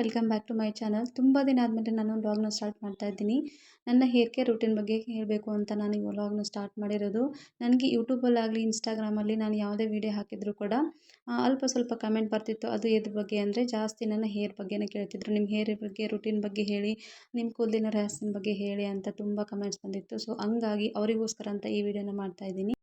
Welcome back to my channel. ತುಂಬ ದಿನ ಆದಮೇಲೆ ನಾನು ವ್ಲಾಗ್ನ ಸ್ಟಾರ್ಟ್ ಮಾಡ್ತಾ ಇದ್ದೀನಿ. ನನ್ನ ಹೇರ್ ಕೇರ್ ರೂಟೀನ್ ಬಗ್ಗೆ ಹೇಳಬೇಕು ಅಂತ ನಾನು ಈ ವ್ಲಾಗ್ನ ಸ್ಟಾರ್ಟ್ ಮಾಡಿರೋದು. ನನಗೆ ಯೂಟ್ಯೂಬಲ್ಲಾಗಲಿ ಇನ್ಸ್ಟಾಗ್ರಾಮಲ್ಲಿ ನಾನು ಯಾವುದೇ ವೀಡಿಯೋ ಹಾಕಿದರೂ ಕೂಡ ಅಲ್ಪ ಸ್ವಲ್ಪ ಕಮೆಂಟ್ ಬರ್ತಿತ್ತು. ಅದು ಎದ್ರ ಬಗ್ಗೆ ಅಂದರೆ ಜಾಸ್ತಿ ನನ್ನ ಹೇರ್ ಬಗ್ಗೆನೇ ಕೇಳ್ತಿದ್ರು. ನಿಮ್ಮ ಹೇರ್ ಬಗ್ಗೆ ರೂಟೀನ್ ಬಗ್ಗೆ ಹೇಳಿ, ನಿಮ್ಮ ಕೂದಲಿನ ರಹಸ್ಯನ ಬಗ್ಗೆ ಹೇಳಿ ಅಂತ ತುಂಬ ಕಮೆಂಟ್ಸ್ ಬಂದಿತ್ತು. ಸೊ ಹಂಗಾಗಿ ಅವರಿಗೋಸ್ಕರ ಅಂತ ಈ ವಿಡಿಯೋನ ಮಾಡ್ತಾ ಇದ್ದೀನಿ.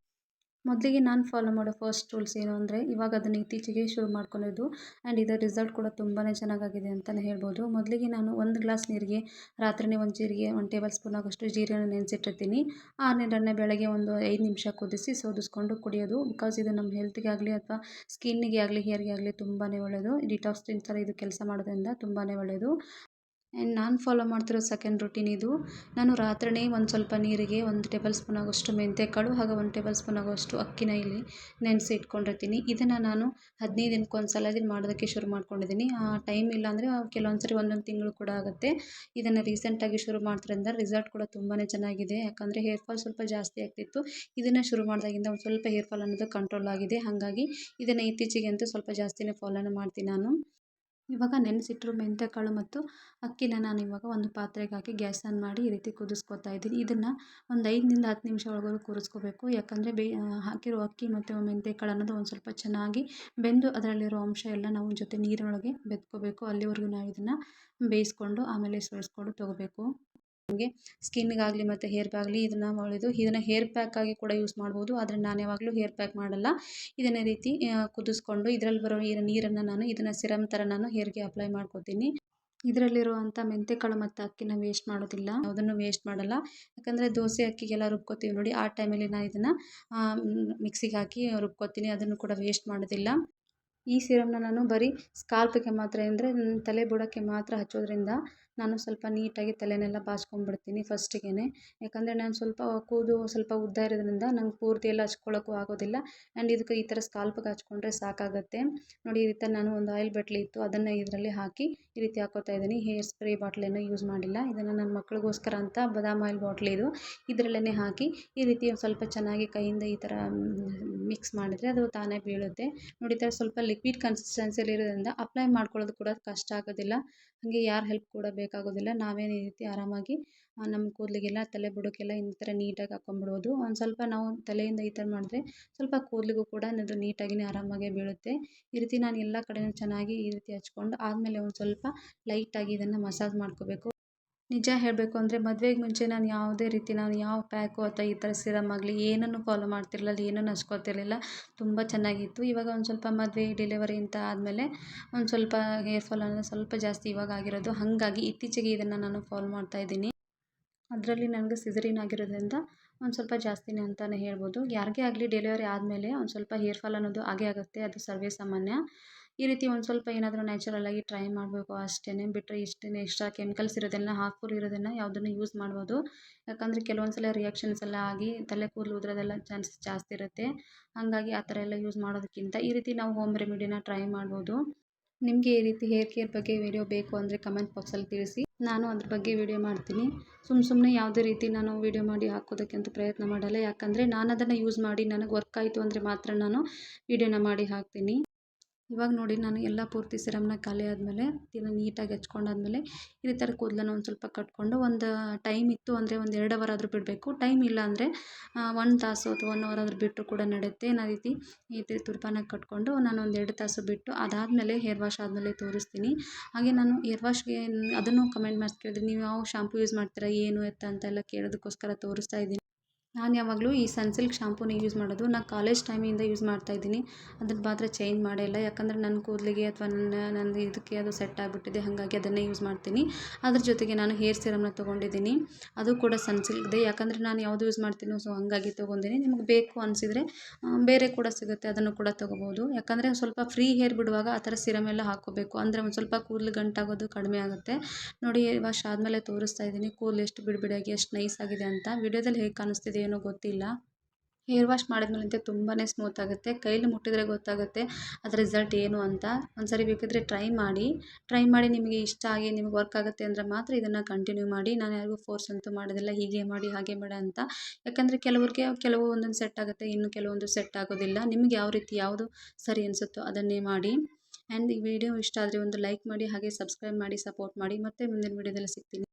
ಮೊದಲಿಗೆ ನಾನು ಫಾಲೋ ಮಾಡೋ ಫಸ್ಟ್ ರೂಲ್ಸ್ ಏನು ಅಂದರೆ, ಇವಾಗ ಅದನ್ನು ಇತ್ತೀಚೆಗೆ ಶುರು ಮಾಡ್ಕೊಂಡಿದ್ದು ಆ್ಯಂಡ್ ಇದರ ರಿಸಲ್ಟ್ ಕೂಡ ತುಂಬಾ ಚೆನ್ನಾಗಾಗಿದೆ ಅಂತಲೇ ಹೇಳ್ಬೋದು. ಮೊದಲಿಗೆ ನಾನು 1 ಗ್ಲಾಸ್ ನೀರಿಗೆ ರಾತ್ರಿನೇ ಒಂದು ಟೇಬಲ್ ಸ್ಪೂನ್ ಆಗೋಷ್ಟು ಜೀರಿಗೆನ ನೆನೆಸಿಟ್ಟಿರ್ತೀನಿ. ಆ ನೀರನ್ನು ಬೆಳಗ್ಗೆ ಒಂದು 5 ನಿಮಿಷ ಕುದಿಸಿ ಸೋದಿಸ್ಕೊಂಡು ಕುಡಿಯೋದು. ಬಿಕಾಸ್ ಇದು ನಮ್ಮ ಹೆಲ್ತ್ಗೆ ಆಗಲಿ ಅಥವಾ ಸ್ಕಿನ್ನಿಗೆ ಆಗಲಿ ಹೇರ್ಗೆ ಆಗಲಿ ತುಂಬಾ ಒಳ್ಳೆಯದು. ಡಿಟಾಕ್ಸಿನ್ ಥರ ಇದು ಕೆಲಸ ಮಾಡೋದ್ರಿಂದ ತುಂಬಾ ಒಳ್ಳೆಯದು. ಆ್ಯಂಡ್ ನಾನು ಫಾಲೋ ಮಾಡ್ತಿರೋ ಸೆಕೆಂಡ್ ರೂಟೀನ್ ಇದು. ನಾನು ರಾತ್ರಿಯೇ ಒಂದು ಸ್ವಲ್ಪ ನೀರಿಗೆ 1 ಟೇಬಲ್ ಸ್ಪೂನ್ ಆಗೋಷ್ಟು ಮೆಂತ್ಯಕಾಳು ಹಾಗೂ 1 ಟೇಬಲ್ ಸ್ಪೂನ್ ಆಗೋಷ್ಟು ಅಕ್ಕಿನ ಇಲ್ಲಿ ನೆನೆಸಿ ಇಟ್ಕೊಂಡಿರ್ತೀನಿ. ಇದನ್ನು ನಾನು 15 ದಿನಕ್ಕೆ ಒಂದು ಸಲ ಮಾಡೋದಕ್ಕೆ ಶುರು ಮಾಡ್ಕೊಂಡಿದ್ದೀನಿ. ಟೈಮ್ ಇಲ್ಲ ಅಂದರೆ ಕೆಲವೊಂದು ಸರಿ 1 ತಿಂಗಳು ಕೂಡ ಆಗುತ್ತೆ. ಇದನ್ನು ರೀಸೆಂಟಾಗಿ ಶುರು ಮಾಡೋದ್ರಿಂದ ರಿಸಲ್ಟ್ ಕೂಡ ತುಂಬಾ ಚೆನ್ನಾಗಿದೆ. ಯಾಕಂದರೆ ಹೇರ್ ಫಾಲ್ ಸ್ವಲ್ಪ ಜಾಸ್ತಿ ಆಗ್ತಿತ್ತು. ಇದನ್ನು ಶುರು ಮಾಡಿದಾಗಿಂದ ಒಂದು ಸ್ವಲ್ಪ ಹೇರ್ ಫಾಲ್ ಅನ್ನೋದು ಕಂಟ್ರೋಲ್ ಆಗಿದೆ. ಹಾಗಾಗಿ ಇದನ್ನು ಇತ್ತೀಚೆಗೆ ಅಂತೂ ಸ್ವಲ್ಪ ಜಾಸ್ತಿನೇ ಫಾಲೋನ ಮಾಡ್ತೀನಿ ನಾನು. ಇವಾಗ ನೆನೆಸಿಟ್ಟಿರೋ ಮೆಂತ್ಯಕಾಳು ಮತ್ತು ಅಕ್ಕಿನ ನಾನು ಇವಾಗ ಒಂದು ಪಾತ್ರೆಗೆ ಹಾಕಿ ಗ್ಯಾಸ್ ಆನ್ ಮಾಡಿ ಈ ರೀತಿ ಕುದಿಸ್ಕೊತಾ ಇದ್ದೀನಿ. ಇದನ್ನು ಒಂದು 5ರಿಂದ 10 ನಿಮಿಷ ಒಳಗಡೆ ಕೂರಿಸ್ಕೋಬೇಕು. ಯಾಕಂದರೆ ಹಾಕಿರೋ ಅಕ್ಕಿ ಮತ್ತು ಮೆಂತ್ಯಕಾಳು ಅನ್ನೋದು ಒಂದು ಸ್ವಲ್ಪ ಚೆನ್ನಾಗಿ ಬೆಂದು ಅದರಲ್ಲಿರೋ ಅಂಶ ಎಲ್ಲ ನಾವು ಜೊತೆ ನೀರಿನೊಳಗೆ ಬೆಂದ್ಕೋಬೇಕು. ಅಲ್ಲಿವರೆಗೂ ನಾವು ಇದನ್ನು ಬೇಯಿಸ್ಕೊಂಡು ಆಮೇಲೆ ಸೋರಿಸ್ಕೊಂಡು ತೊಗೋಬೇಕು. ನಮಗೆ ಸ್ಕಿನ್ನಿಗಾಗಲಿ ಮತ್ತು ಹೇರ್ಗಾಗಲಿ ಇದನ್ನು ಒಳ್ಳೆಯದು. ಇದನ್ನು ಹೇರ್ ಪ್ಯಾಕ್ ಆಗಿ ಕೂಡ ಯೂಸ್ ಮಾಡ್ಬೋದು. ಆದರೆ ನಾನು ಯಾವಾಗಲೂ ಹೇರ್ ಪ್ಯಾಕ್ ಮಾಡಲ್ಲ. ಇದನ್ನೇ ರೀತಿ ಕುದಿಸ್ಕೊಂಡು ಇದರಲ್ಲಿ ಬರೋ ನೀರನ್ನು ನಾನು ಇದನ್ನು ಸಿರಮ್ ಥರ ನಾನು ಹೇರ್ಗೆ ಅಪ್ಲೈ ಮಾಡ್ಕೊತೀನಿ. ಇದರಲ್ಲಿರುವಂಥ ಮೆಂತ್ಯಕಾಳು ಮತ್ತು ಅಕ್ಕಿನ ವೇಸ್ಟ್ ಮಾಡೋದಿಲ್ಲ, ಯಾವುದನ್ನು ವೇಸ್ಟ್ ಮಾಡಲ್ಲ. ಯಾಕಂದರೆ ದೋಸೆ ಅಕ್ಕಿಗೆಲ್ಲ ರುಬ್ಕೋತೀವಿ ನೋಡಿ, ಆ ಟೈಮಲ್ಲಿ ನಾನು ಇದನ್ನು ಮಿಕ್ಸಿಗೆ ಹಾಕಿ ರುಬ್ಕೋತೀನಿ. ಅದನ್ನು ಕೂಡ ವೇಸ್ಟ್ ಮಾಡೋದಿಲ್ಲ. ಈ ಸಿರಮ್ನ ನಾನು ಬರೀ ಸ್ಕಾಲ್ಪ್ಗೆ ಮಾತ್ರ ಅಂದರೆ ತಲೆ ಬುಡಕ್ಕೆ ಮಾತ್ರ ಹಚ್ಚೋದ್ರಿಂದ ನಾನು ಸ್ವಲ್ಪ ನೀಟಾಗಿ ತಲೆನೆಲ್ಲ ಬಾಚ್ಕೊಂಡ್ಬಿಡ್ತೀನಿ ಫಸ್ಟಿಗೆ. ಯಾಕಂದರೆ ನಾನು ಸ್ವಲ್ಪ ಉದ್ದ ಇರೋದ್ರಿಂದ ನಂಗೆ ಪೂರ್ತಿ ಎಲ್ಲ ಹಚ್ಕೊಳ್ಳೋಕ್ಕೂ ಆಗೋದಿಲ್ಲ. ಆ್ಯಂಡ್ ಇದಕ್ಕೆ ಈ ಥರ ಸ್ಕಾಲ್ಪ್ಗೆ ಹಚ್ಕೊಂಡ್ರೆ ಸಾಕಾಗುತ್ತೆ ನೋಡಿ. ಈ ರೀತಿ ನಾನು ಒಂದು ಆಯಿಲ್ ಬಟ್ಲಿ ಇತ್ತು, ಅದನ್ನು ಇದರಲ್ಲಿ ಹಾಕಿ ಈ ರೀತಿ ಹಾಕೋತಾ ಇದ್ದೀನಿ. ಹೇರ್ ಸ್ಪ್ರೇ ಬಾಟ್ಲನ್ನು ಯೂಸ್ ಮಾಡಿಲ್ಲ. ಇದನ್ನು ನನ್ನ ಮಕ್ಕಳಿಗೋಸ್ಕರ ಅಂತ ಬಾದಾಮ್ ಆಯಿಲ್ ಬಾಟ್ಲಿ ಇದು. ಇದರಲ್ಲೇ ಹಾಕಿ ಈ ರೀತಿ ಒಂದು ಸ್ವಲ್ಪ ಚೆನ್ನಾಗಿ ಕೈಯಿಂದ ಈ ಥರ ಮಿಕ್ಸ್ ಮಾಡಿದರೆ ಅದು ತಾನೇ ಬೀಳುತ್ತೆ ನೋಡಿ. ಈ ಥರ ಸ್ವಲ್ಪ ಲಿಕ್ವಿಡ್ ಕನ್ಸಿಸ್ಟೆನ್ಸಿಯಲ್ಲಿ ಇರೋದ್ರಿಂದ ಅಪ್ಲೈ ಮಾಡ್ಕೊಳ್ಳೋದು ಕೂಡ ಕಷ್ಟ ಆಗೋದಿಲ್ಲ. ಹಾಗೆ ಯಾರ ಹೆಲ್ಪ್ ಕೂಡ ಬೇಕಾಗೋದಿಲ್ಲ. ನಾವೇ ಈ ರೀತಿ ಆರಾಮಾಗಿ ನಮ್ಮ ಕೂದಲಿಗೆಲ್ಲ ತಲೆ ಬುಡಕ್ಕೆಲ್ಲ ಈ ಥರ ನೀಟಾಗಿ ಹಾಕ್ಕೊಂಡ್ಬಿಡ್ಬೋದು. ಒಂದು ಸ್ವಲ್ಪ ನಾವು ತಲೆಯಿಂದ ಈ ಥರ ಮಾಡಿದ್ರೆ ಸ್ವಲ್ಪ ಕೂದಲಿಗೂ ಕೂಡ ಅದು ನೀಟಾಗಿಯೇ ಆರಾಮಾಗಿ ಬೀಳುತ್ತೆ. ಈ ರೀತಿ ನಾನು ಎಲ್ಲ ಕಡೆಯೂ ಚೆನ್ನಾಗಿ ಈ ರೀತಿ ಹಚ್ಕೊಂಡು ಆದಮೇಲೆ ಒಂದು ಸ್ವಲ್ಪ ಲೈಟಾಗಿ ಇದನ್ನು ಮಸಾಜ್ ಮಾಡ್ಕೋಬೇಕು. ನಿಜ ಹೇಳಬೇಕು ಅಂದರೆ ಮದುವೆಗೆ ಮುಂಚೆ ನಾನು ಯಾವ ಪ್ಯಾಕು ಅಥವಾ ಈ ಥರ ಸಿರಮ್ ಆಗಲಿ ಏನನ್ನು ಫಾಲೋ ಮಾಡ್ತಿರಲಿಲ್ಲ, ಏನನ್ನು ಹಚ್ಕೋತಿರ್ಲಿಲ್ಲ. ತುಂಬ ಚೆನ್ನಾಗಿತ್ತು. ಇವಾಗ ಒಂದು ಸ್ವಲ್ಪ ಮದುವೆ ಡೆಲಿವರಿ ಅಂತ ಆದಮೇಲೆ ಒಂದು ಸ್ವಲ್ಪ ಹೇರ್ ಫಾಲ್ ಅನ್ನೋದು ಸ್ವಲ್ಪ ಜಾಸ್ತಿ ಇವಾಗ ಆಗಿರೋದು. ಹಾಗಾಗಿ ಇತ್ತೀಚೆಗೆ ಇದನ್ನು ನಾನು ಫಾಲೋ ಮಾಡ್ತಾಯಿದ್ದೀನಿ. ಅದರಲ್ಲಿ ನನಗೆ ಸಿಸರಿನ್ ಆಗಿರೋದ್ರಿಂದ ಒಂದು ಸ್ವಲ್ಪ ಜಾಸ್ತಿನೇ ಅಂತಲೇ ಹೇಳ್ಬೋದು. ಯಾರಿಗೇ ಆಗಲಿ ಡೆಲಿವರಿ ಆದಮೇಲೆ ಒಂದು ಸ್ವಲ್ಪ ಹೇರ್ ಫಾಲ್ ಅನ್ನೋದು ಆಗೇ ಆಗುತ್ತೆ, ಅದು ಸರ್ವೇ ಸಾಮಾನ್ಯ. ಈ ರೀತಿ ಒಂದು ಸ್ವಲ್ಪ ಏನಾದರೂ ನ್ಯಾಚುರಲಾಗಿ ಟ್ರೈ ಮಾಡಬೇಕು ಅಷ್ಟೇ. ಬಿಟ್ಟರೆ ಎಕ್ಸ್ಟ್ರಾ ಕೆಮಿಕಲ್ಸ್ ಇರೋದನ್ನು ಹಾರ್ಮ್ಫುಲ್ ಇರೋದನ್ನು ಯಾವುದನ್ನು ಯೂಸ್ ಮಾಡ್ಬೋದು. ಯಾಕಂದರೆ ಕೆಲವೊಂದು ಸಲ ರಿಯಾಕ್ಷನ್ಸ್ ಎಲ್ಲ ಆಗಿ ತಲೆ ಕೂದಲು ಉದುರೋದೆಲ್ಲ ಚಾನ್ಸಸ್ ಜಾಸ್ತಿ ಇರುತ್ತೆ. ಹಾಗಾಗಿ ಆ ಥರ ಎಲ್ಲ ಯೂಸ್ ಮಾಡೋದಕ್ಕಿಂತ ಈ ರೀತಿ ನಾವು ಹೋಮ್ ರೆಮಿಡಿನ ಟ್ರೈ ಮಾಡ್ಬೋದು. ನಿಮಗೆ ಈ ರೀತಿ ಹೇರ್ ಕೇರ್ ಬಗ್ಗೆ ವಿಡಿಯೋ ಬೇಕು ಅಂದರೆ ಕಮೆಂಟ್ ಬಾಕ್ಸಲ್ಲಿ ತಿಳಿಸಿ, ನಾನು ಅದ್ರ ಬಗ್ಗೆ ವಿಡಿಯೋ ಮಾಡ್ತೀನಿ. ಸುಮ್ಮನೆ ಯಾವುದೇ ರೀತಿ ನಾನು ವಿಡಿಯೋ ಮಾಡಿ ಹಾಕೋದಕ್ಕಂತೂ ಪ್ರಯತ್ನ ಮಾಡಲ್ಲ. ಯಾಕಂದರೆ ನಾನು ಅದನ್ನು ಯೂಸ್ ಮಾಡಿ ನನಗೆ ವರ್ಕ್ ಆಯಿತು ಅಂದರೆ ಮಾತ್ರ ನಾನು ವಿಡಿಯೋನ ಮಾಡಿ ಹಾಕ್ತೀನಿ. ಇವಾಗ ನೋಡಿ, ನಾನು ಎಲ್ಲ ಪೂರ್ತಿ ಸಿರಮ್ನ ಖಾಲಿ ಆದಮೇಲೆ ಇದನ್ನು ನೀಟಾಗಿ ಹಚ್ಕೊಂಡಾದ್ಮೇಲೆ ಇದೇ ಥರ ಕೂದಲನ್ನು ಒಂದು ಸ್ವಲ್ಪ ಕಟ್ಕೊಂಡು ಒಂದು ಟೈಮ್ ಇತ್ತು ಅಂದರೆ ಒಂದು 2 ಅವರ್ ಆದರೂ ಬಿಡಬೇಕು. ಟೈಮ್ ಇಲ್ಲ ಅಂದರೆ 1 ತಾಸು ಅಥವಾ 1 ಅವರ್ ಆದರೂ ಬಿಟ್ಟರು ಕೂಡ ನಡೆಯುತ್ತೆ. ನಾನು ಈ ರೀತಿ ತುರ್ಪಾನ ಕಟ್ಕೊಂಡು ನಾನು ಒಂದು 2 ತಾಸು ಬಿಟ್ಟು ಅದಾದಮೇಲೆ ಹೇರ್ ವಾಶ್ ಆದಮೇಲೆ ತೋರಿಸ್ತೀನಿ. ಹಾಗೆ ನಾನು ಹೇರ್ ವಾಶ್ಗೆ ಅದನ್ನು ಕಮೆಂಟ್ ಮಾಡಿ ಕೇಳಿದ್ರೆ, ನೀವು ಯಾವ ಶಾಂಪು ಯೂಸ್ ಮಾಡ್ತೀರಾ ಏನು ಎತ್ತ ಅಂತೆಲ್ಲ ಕೇಳೋದಕ್ಕೋಸ್ಕರ ತೋರಿಸ್ತಾ ಇದ್ದೀನಿ. ನಾನು ಯಾವಾಗಲೂ ಈ ಸನ್ಸಿಲ್ಕ್ ಶಾಂಪೂನ ಯೂಸ್ ಮಾಡೋದು. ನಾನು ಕಾಲೇಜ್ ಟೈಮಿಂದ ಯೂಸ್ ಮಾಡ್ತಾಯಿದ್ದೀನಿ. ಅದನ್ನು ಮಾತ್ರ ಚೇಂಜ್ ಮಾಡೇ ಇಲ್ಲ. ಯಾಕಂದರೆ ನನ್ನ ಕೂದಲಿಗೆ ಅಥವಾ ನನ್ನ ಇದಕ್ಕೆ ಅದು ಸೆಟ್ ಆಗಿಬಿಟ್ಟಿದೆ. ಹಾಗಾಗಿ ಅದನ್ನೇ ಯೂಸ್ ಮಾಡ್ತೀನಿ. ಅದ್ರ ಜೊತೆಗೆ ನಾನು ಹೇರ್ ಸಿರಮ್ನ ತೊಗೊಂಡಿದ್ದೀನಿ, ಅದು ಕೂಡ ಸನ್ಸಿಲ್ಕ್ದೆ. ಯಾಕಂದರೆ ನಾನು ಯಾವುದು ಯೂಸ್ ಮಾಡ್ತೀನೋ ಸೊ ಹಾಗಾಗಿ ತೊಗೊಂಡಿನಿ. ನಿಮಗೆ ಬೇಕು ಅನಿಸಿದರೆ ಬೇರೆ ಕೂಡ ಸಿಗುತ್ತೆ, ಅದನ್ನು ಕೂಡ ತೊಗೋಬೋದು. ಯಾಕಂದರೆ ಸ್ವಲ್ಪ ಫ್ರೀ ಹೇರ್ ಬಿಡುವಾಗ ಆ ಥರ ಸಿರಮ್ ಎಲ್ಲ ಹಾಕ್ಕೋಬೇಕು. ಅಂದರೆ ಒಂದು ಸ್ವಲ್ಪ ಕೂದಲು ಗಂಟಾಗೋದು ಕಡಿಮೆ ಆಗುತ್ತೆ ನೋಡಿ. ವಾಶ್ ಆದಮೇಲೆ ತೋರಿಸ್ತಾ ಇದ್ದೀನಿ ಕೂದಲು ಎಷ್ಟು ಬಿಡಿಯಾಗಿ ಎಷ್ಟು ನೈಸ್ ಆಗಿದೆ ಅಂತ. ವಿಡಿಯೋದಲ್ಲಿ ಹೇಗೆ ಕಾಣಿಸ್ತಿದೆ ಏನೋ ಗೊತ್ತಿಲ್ಲ. ಹೇರ್ ವಾಶ್ ಮಾಡಿದ್ಮೇಲೆ ತುಂಬಾ ಸ್ಮೂತ್ ಆಗುತ್ತೆ. ಕೈಲಿ ಮುಟ್ಟಿದ್ರೆ ಗೊತ್ತಾಗುತ್ತೆ ಅದರ ರಿಸಲ್ಟ್ ಏನು ಅಂತ. ಒಂದ್ಸರಿ ಬೇಕಿದ್ರೆ ಟ್ರೈ ಮಾಡಿ ನಿಮಗೆ ಇಷ್ಟ ಆಗಿ ನಿಮಗೆ ವರ್ಕ್ ಆಗುತ್ತೆ ಅಂದರೆ ಮಾತ್ರ ಇದನ್ನು ಕಂಟಿನ್ಯೂ ಮಾಡಿ. ನಾನು ಯಾರಿಗೂ ಫೋರ್ಸ್ ಅಂತೂ ಮಾಡೋದಿಲ್ಲ ಹೀಗೆ ಮಾಡಿ ಹಾಗೆ ಮಾಡ ಅಂತ. ಯಾಕಂದರೆ ಕೆಲವು ಒಂದೊಂದು ಸೆಟ್ ಆಗುತ್ತೆ, ಇನ್ನು ಕೆಲವೊಂದು ಸೆಟ್ ಆಗೋದಿಲ್ಲ. ನಿಮಗೆ ಯಾವ ರೀತಿ ಯಾವುದು ಸರಿ ಅನಿಸುತ್ತೋ ಅದನ್ನೇ ಮಾಡಿ. ಆ್ಯಂಡ್ ಈ ವಿಡಿಯೋ ಇಷ್ಟ ಆದರೆ ಒಂದು ಲೈಕ್ ಮಾಡಿ, ಹಾಗೆ ಸಬ್ಸ್ಕ್ರೈಬ್ ಮಾಡಿ ಸಪೋರ್ಟ್ ಮಾಡಿ. ಮತ್ತೆ ಮುಂದಿನ ವಿಡಿಯೋದಲ್ಲಿ ಸಿಗ್ತೀನಿ.